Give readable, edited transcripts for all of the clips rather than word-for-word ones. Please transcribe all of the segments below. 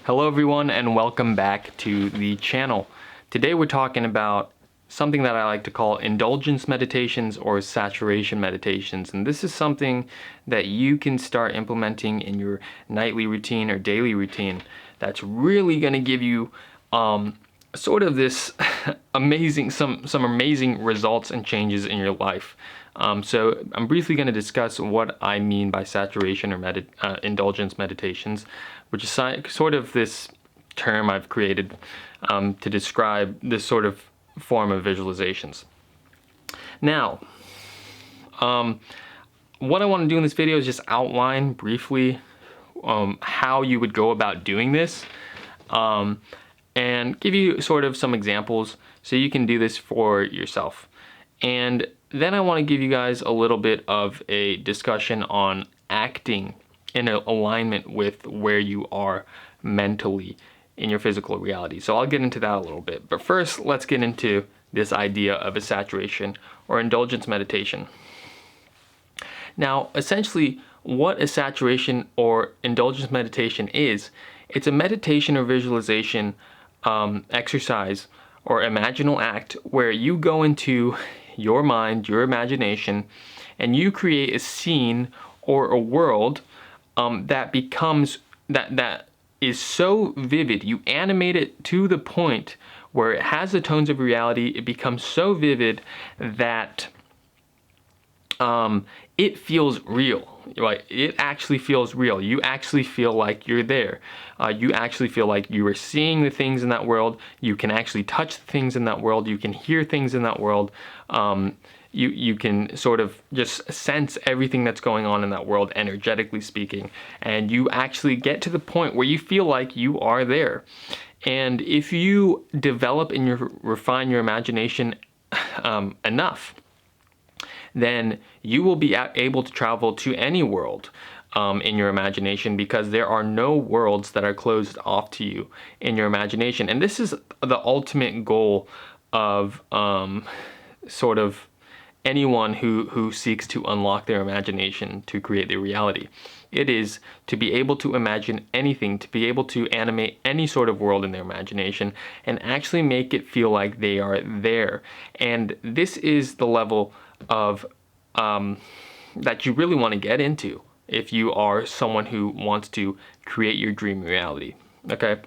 Hello everyone and welcome back to the channel. Today we're talking about something that I like to call indulgence meditations or saturation meditations, and this is something that you can start implementing in your nightly routine or daily routine that's really going to give you sort of this amazing some amazing results and changes in your life. So I'm briefly going to discuss what I mean by saturation or indulgence meditations, which is sort of this term I've created to describe this sort of form of visualizations. Now, what I want to do in this video is just outline briefly how you would go about doing this, and give you sort of some examples so you can do this for yourself. And then I want to give you guys a little bit of a discussion on acting in alignment with where you are mentally in your physical reality. So I'll get into that a little bit. But first, let's get into this idea of a saturation or indulgence meditation. Now, essentially, what a saturation or indulgence meditation is, it's a meditation or visualization exercise or imaginal act where you go into your mind, your imagination, and you create a scene or a world that is so vivid. You animate it to the point where it has the tones of reality. It becomes so vivid that it feels real. Like, it actually feels real. You actually feel like you're there. You actually feel like you are seeing the things in that world. You can actually touch the things in that world. You can hear things in that world. You can sort of just sense everything that's going on in that world, energetically speaking. And you actually get to the point where you feel like you are there. And if you develop and refine your imagination enough, then you will be able to travel to any world in your imagination, because there are no worlds that are closed off to you in your imagination. And this is the ultimate goal of sort of anyone who seeks to unlock their imagination to create their reality. It is to be able to imagine anything, to be able to animate any sort of world in their imagination and actually make it feel like they are there. And this is the level of that you really want to get into if you are someone who wants to create your dream reality. Okay,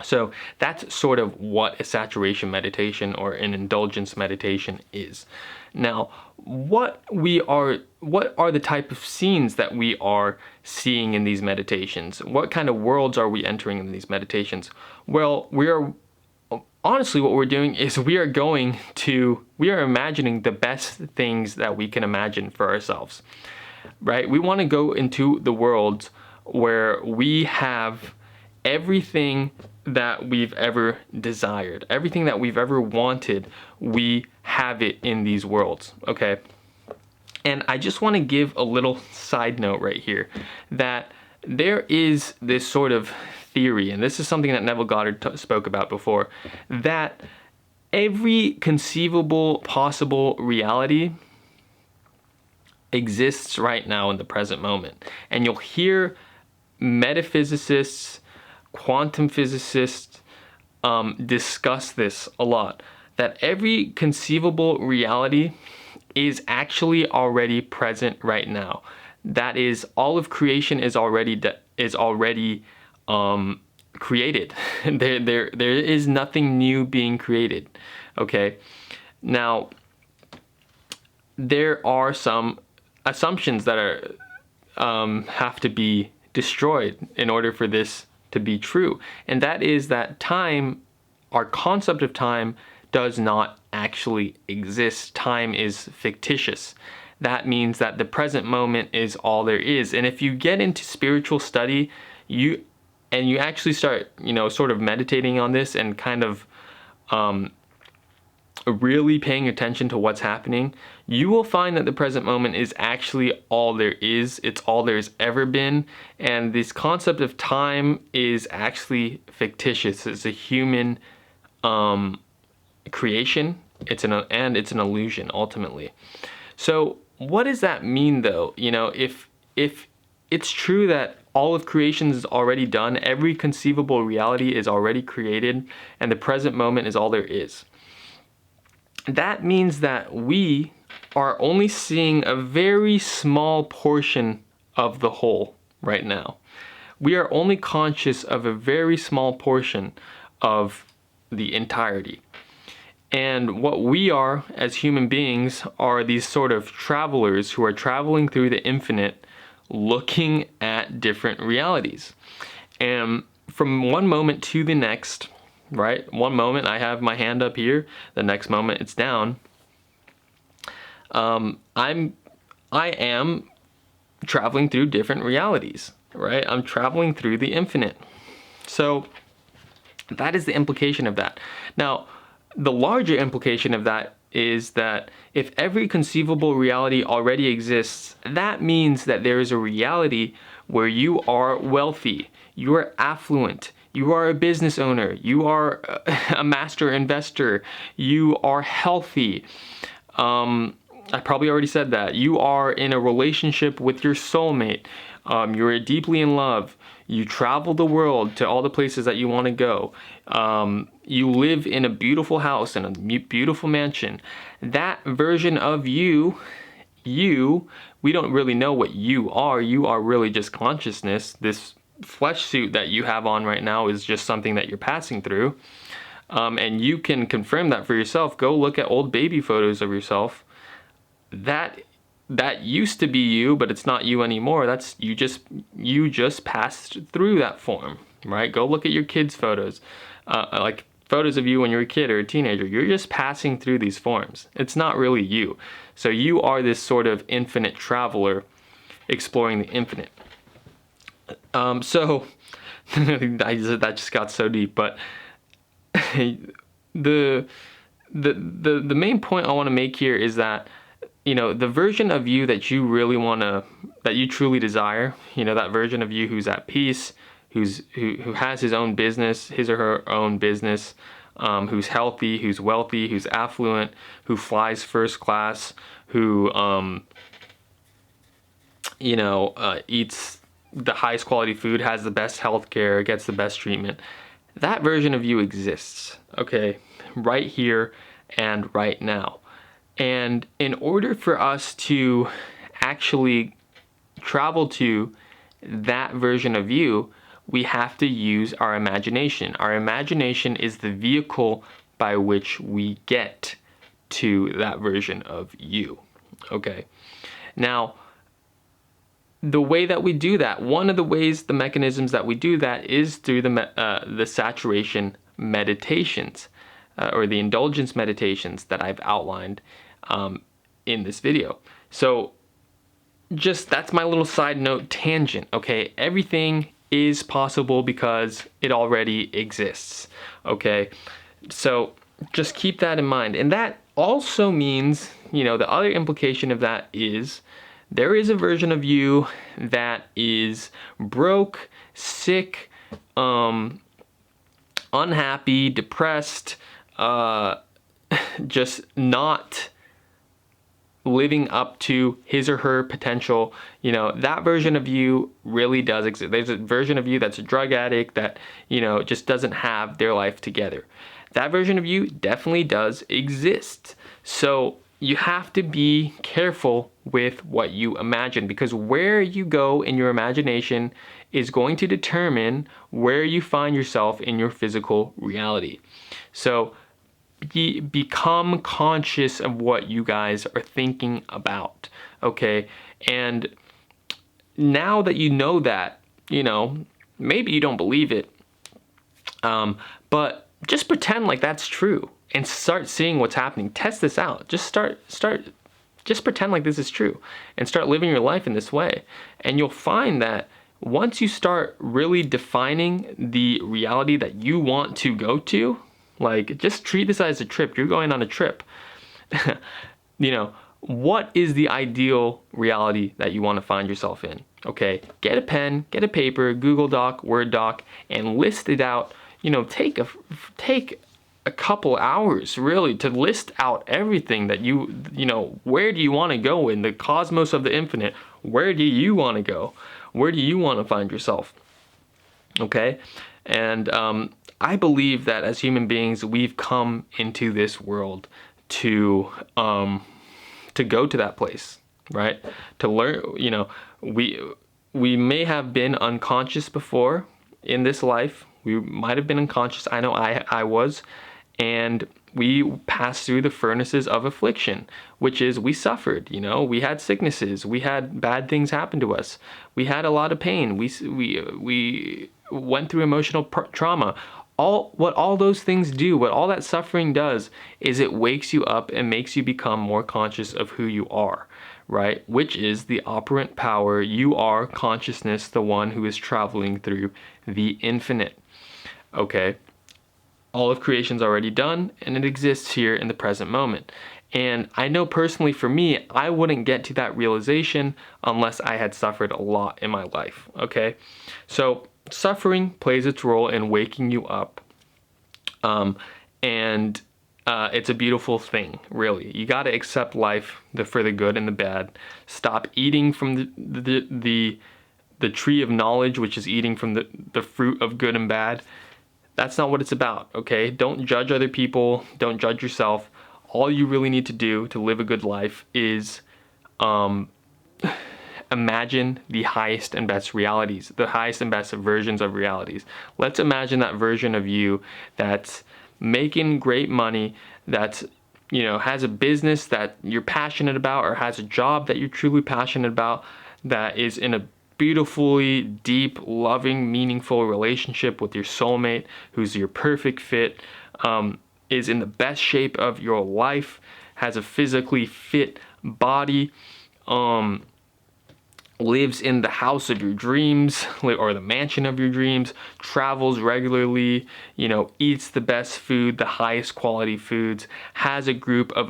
so that's sort of what a saturation meditation or an indulgence meditation is. Now, what are the type of scenes that we are seeing in these meditations? What kind of worlds are we entering in these meditations? Well, honestly, what we're doing is we are imagining the best things that we can imagine for ourselves, right? We want to go into the worlds where we have everything that we've ever desired, everything that we've ever wanted. We have it in these worlds, okay? And I just want to give a little side note right here that there is this sort of theory, and this is something that Neville Goddard spoke about before, that every conceivable possible reality exists right now in the present moment. And you'll hear metaphysicists, quantum physicists discuss this a lot, that every conceivable reality is actually already present right now. That is, all of creation is already created. There is nothing new being created. Okay, now there are some assumptions that are have to be destroyed in order for this to be true, and that is that time, our concept of time, does not actually exist. Time is fictitious. That means that the present moment is all there is. And if you get into spiritual study, you actually start, sort of meditating on this and kind of really paying attention to what's happening, you will find that the present moment is actually all there is. It's all there's ever been. And this concept of time is actually fictitious. It's a human creation. It's an illusion ultimately. So what does that mean though? If it's true that All of creation is already done. Every conceivable reality is already created, and the present moment is all there is. That means that we are only seeing a very small portion of the whole right now. We are only conscious of a very small portion of the entirety. And what we are as human beings are these sort of travelers who are traveling through the infinite, looking at different realities. And from one moment to the next, right? One moment I have my hand up here, the next moment it's down. I am traveling through different realities, right? I'm traveling through the infinite. So that is the implication of that. Now, the larger implication of that is that if every conceivable reality already exists, that means that there is a reality where you are wealthy, you are affluent, you are a business owner, you are a master investor, you are healthy. I probably already said that. You are in a relationship with your soulmate. You're deeply in love. You travel the world to all the places that you want to go. You live in a beautiful house, in a beautiful mansion. That version of you, we don't really know what you are. You are really just consciousness. This flesh suit that you have on right now is just something that you're passing through. And you can confirm that for yourself. Go look at old baby photos of yourself. That used to be you, but it's not you anymore. That's you just passed through that form, right? Go look at your kids' photos, like photos of you when you're a kid or a teenager. You're just passing through these forms. It's not really you. So you are this sort of infinite traveler exploring the infinite. So that just got so deep, but the main point I want to make here is that, you know, the version of you that you really that you truly desire, you know, that version of you who's at peace, who has his own business, his or her own business, who's healthy, who's wealthy, who's affluent, who flies first class, who, eats the highest quality food, has the best health care, gets the best treatment. That version of you exists, okay, right here and right now. And in order for us to actually travel to that version of you, we have to use our imagination. Our imagination is the vehicle by which we get to that version of you. Okay. Now, the way that we do that, one of the ways, the mechanisms that we do that is through the saturation meditations, or the indulgence meditations that I've outlined in this video. So just, that's my little side note tangent, okay? Everything is possible because it already exists, okay? So just keep that in mind. And that also means, you know, the other implication of that is there is a version of you that is broke, sick, unhappy, depressed, just not living up to his or her potential. You know, that version of you really does exist. There's a version of you that's a drug addict that, you know, just doesn't have their life together. That version of you definitely does exist. So you have to be careful with what you imagine, because where you go in your imagination is going to determine where you find yourself in your physical reality. So become conscious of what you guys are thinking about, okay? And now that you know that, you know, maybe you don't believe it, but just pretend like that's true and start seeing what's happening. Test this out. Just just pretend like this is true and start living your life in this way. And you'll find that once you start really defining the reality that you want to go to, like, just treat this as a trip. You're going on a trip. You know, what is the ideal reality that you want to find yourself in? Okay, get a pen, get a paper, Google Doc, Word Doc, and list it out. You know, take a couple hours really to list out everything that you know, where do you want to go in the cosmos of the infinite? Where do you want to go? Where do you want to find yourself? Okay? And I believe that as human beings, we've come into this world to go to that place, right? To learn, we may have been unconscious before in this life. We might have been unconscious. I know I was. And we passed through the furnaces of affliction, which is we suffered, we had sicknesses, we had bad things happen to us, we had a lot of pain, we went through emotional trauma. What all those things do, what all that suffering does, is it wakes you up and makes you become more conscious of who you are, right? Which is the operant power. You are consciousness, the one who is traveling through the infinite. Okay? All of creation's already done, and it exists here in the present moment. And I know personally for me, I wouldn't get to that realization unless I had suffered a lot in my life, okay? So suffering plays its role in waking you up, and it's a beautiful thing, really. You got to accept life for the good and the bad. Stop eating from the tree of knowledge, which is eating from the fruit of good and bad. That's not what it's about, okay? Don't judge other people. Don't judge yourself. All you really need to do to live a good life is imagine the highest and best realities, the highest and best versions of realities. Let's imagine that version of you that's making great money, that's, has a business that you're passionate about, or has a job that you're truly passionate about, that is in a beautifully deep, loving, meaningful relationship with your soulmate, who's your perfect fit, is in the best shape of your life, has a physically fit body, lives in the house of your dreams or the mansion of your dreams, travels regularly, eats the best food, the highest quality foods, has a group of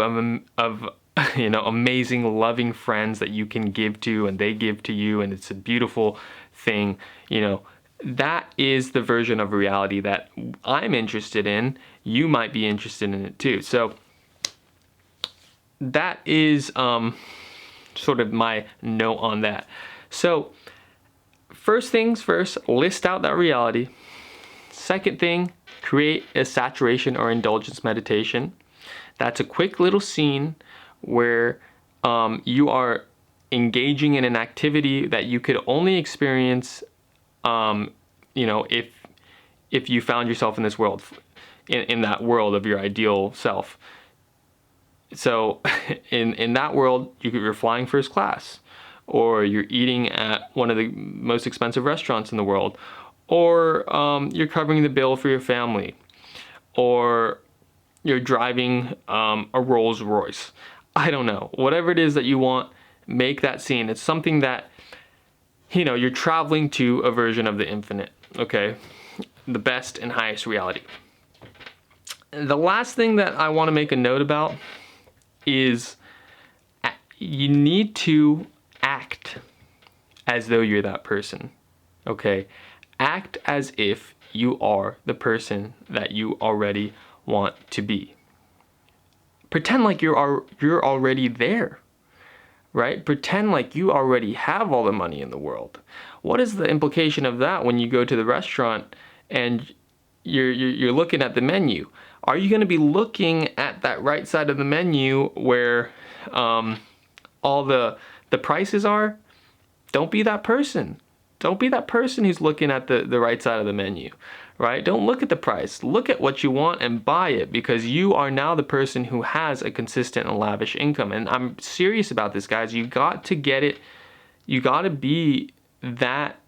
amazing, loving friends that you can give to and they give to you, and it's a beautiful thing. That is the version of reality that I'm interested in. You might be interested in it too. So that is sort of my note on that. So first things first, list out that reality. Second thing, create a saturation or indulgence meditation. That's a quick little scene where you are engaging in an activity that you could only experience, if you found yourself in this world, in that world of your ideal self. So in that world, you're flying first class, or you're eating at one of the most expensive restaurants in the world, or you're covering the bill for your family, or you're driving a Rolls Royce. I don't know. Whatever it is that you want, make that scene. It's something that, you're traveling to a version of the infinite, okay? The best and highest reality. The last thing that I want to make a note about is you need to act as though you're that person, okay? Act as if you are the person that you already want to be. Pretend like you're already there, right? Pretend like you already have all the money in the world. What is the implication of that when you go to the restaurant and you're looking at the menu? Are you going to be looking at that right side of the menu where all the prices are? Don't be that person. Don't be that person who's looking at the right side of the menu, right? Don't look at the price. Look at what you want and buy it, because you are now the person who has a consistent and lavish income. And I'm serious about this, guys. You got to get it. You got to be that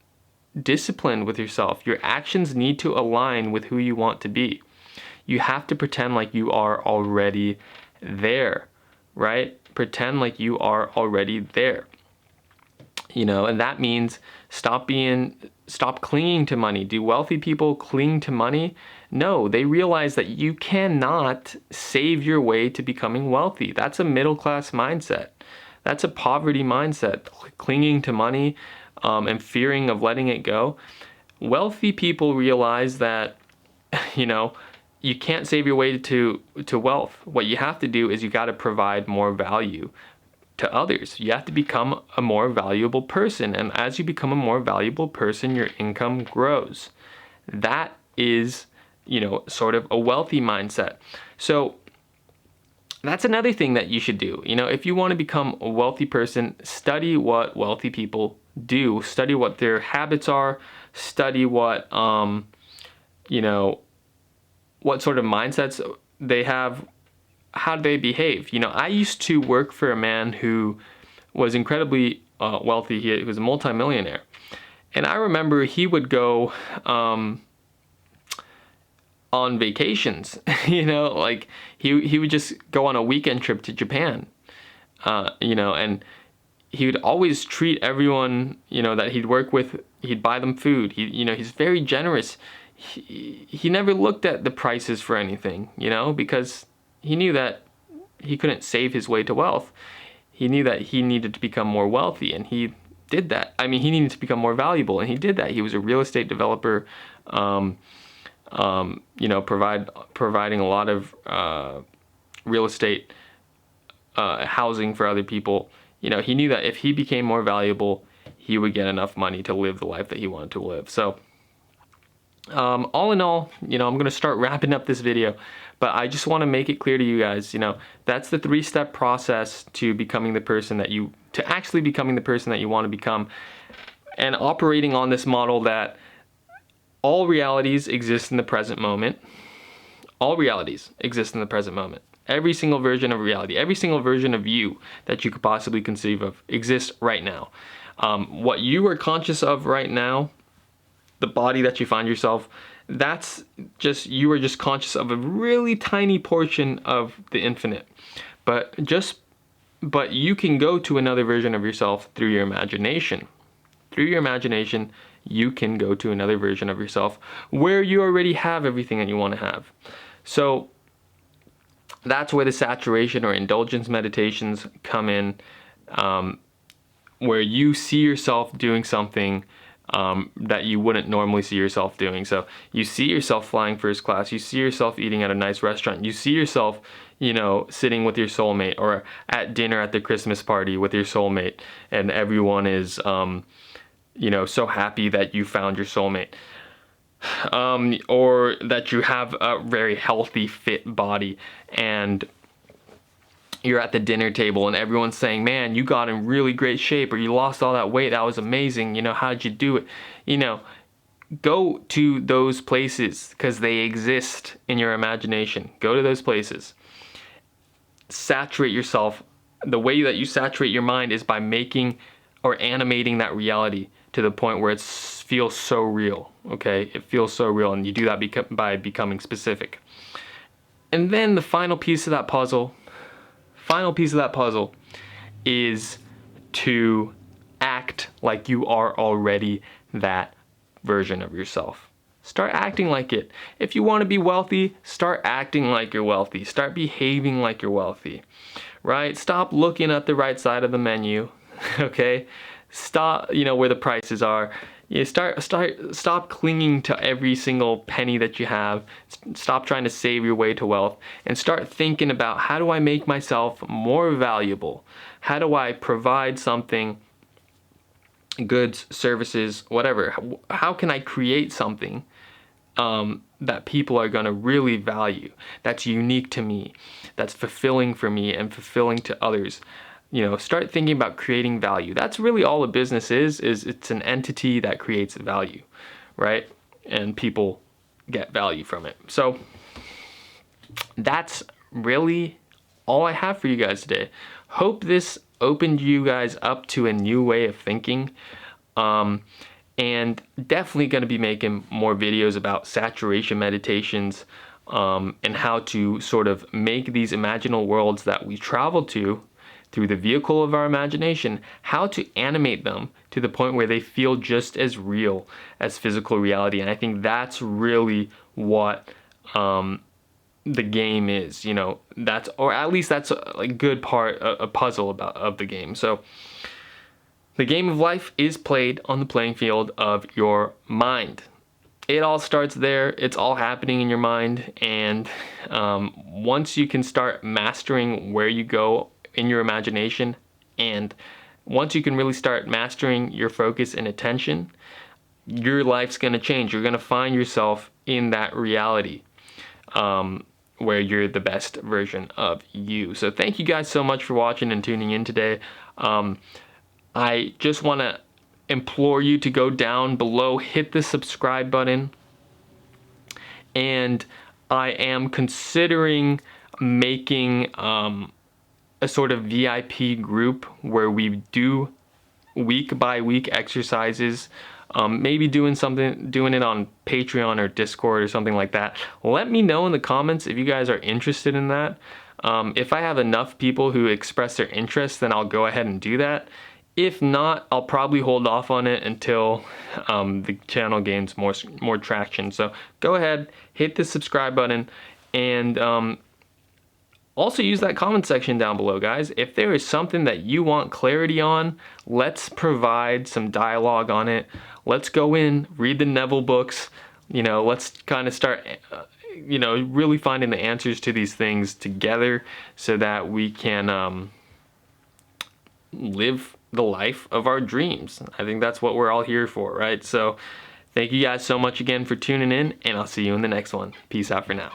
disciplined with yourself. Your actions need to align with who you want to be. You have to pretend like you are already there, right? Pretend like you are already there. And that means stop clinging to money. Do wealthy people cling to money? No, they realize that you cannot save your way to becoming wealthy. That's a middle class mindset. That's a poverty mindset, clinging to money and fearing of letting it go. Wealthy people realize that, you can't save your way to wealth. What you have to do is you got to provide more value to others. You have to become a more valuable person. And as you become a more valuable person, your income grows. That is, sort of a wealthy mindset. So that's another thing that you should do. If you want to become a wealthy person, study what wealthy people do. Study what their habits are. Study what, what sort of mindsets they have. How do they behave? I used to work for a man who was incredibly wealthy. He was a multimillionaire. And I remember he would go on vacations, like he would just go on a weekend trip to Japan, and he would always treat everyone, that he'd work with, he'd buy them food. He's very generous. He never looked at the prices for anything, because he knew that he couldn't save his way to wealth. He knew that he needed to become more wealthy, and he did that. He needed to become more valuable, and he did that. He was a real estate developer, providing a lot of real estate housing for other people. He knew that if he became more valuable, he would get enough money to live the life that he wanted to live. So all in all, I'm going to start wrapping up this video, but I just want to make it clear to you guys, that's the 3-step process to becoming the person that you want to become, and operating on this model that all realities exist in the present moment. All realities exist in the present moment. Every single version of reality, every single version of you that you could possibly conceive of exists right now. What you are conscious of right now, the body that you find yourself, you are just conscious of a really tiny portion of the infinite. But you can go to another version of yourself through your imagination. Through your imagination, you can go to another version of yourself where you already have everything that you want to have. So that's where the saturation or indulgence meditations come in, where you see yourself doing something that you wouldn't normally see yourself doing. So you see yourself flying first class, you see yourself eating at a nice restaurant, you see yourself, sitting with your soulmate, or at dinner at the Christmas party with your soulmate, and everyone is so happy that you found your soulmate, or that you have a very healthy, fit body, and you're at the dinner table and everyone's saying, man, you got in really great shape, or you lost all that weight, that was amazing, how'd you do it? Go to those places, because they exist in your imagination. Go to those places. Saturate yourself. The way that you saturate your mind is by making or animating that reality to the point where it feels so real, okay? It feels so real, and you do that by becoming specific. And then the final piece of that puzzle is to act like you are already that version of yourself. Start acting like it. If you want to be wealthy, start acting like you're wealthy. Start behaving like you're wealthy, right? Stop looking at the right side of the menu, okay? Stop, where the prices are. Stop clinging to every single penny that you have. Stop trying to save your way to wealth, and start thinking about, how do I make myself more valuable? How do I provide something, goods, services, whatever? How can I create something that people are going to really value, that's unique to me, that's fulfilling for me and fulfilling to others? Start thinking about creating value. That's really all a business is it's an entity that creates value, right? And people get value from it. So that's really all I have for you guys today. Hope this opened you guys up to a new way of thinking. And definitely going to be making more videos about saturation meditations, and how to sort of make these imaginal worlds that we travel to through the vehicle of our imagination, how to animate them to the point where they feel just as real as physical reality. And I think that's really what the game is, or at least that's a good part, a puzzle of the game. So the game of life is played on the playing field of your mind. It all starts there. It's all happening in your mind. And once you can start mastering where you go in your imagination And once you can really start mastering your focus and attention, your life's going to change. You're going to find yourself in that reality where you're the best version of you. So thank you guys so much for watching and tuning in today. I just want to implore you to go down below, hit the subscribe button, and I am considering making a sort of VIP group where we do week by week exercises. Maybe doing it on Patreon or Discord or something like that. Let me know in the comments if you guys are interested in that. If I have enough people who express their interest, then I'll go ahead and do that. If not, I'll probably hold off on it until the channel gains more traction. So go ahead, hit the subscribe button, and also use that comment section down below, guys. If there is something that you want clarity on, let's provide some dialogue on it. Let's go in, read the Neville books. Let's kind of start, really finding the answers to these things together so that we can live the life of our dreams. I think that's what we're all here for, right? So thank you guys so much again for tuning in, and I'll see you in the next one. Peace out for now.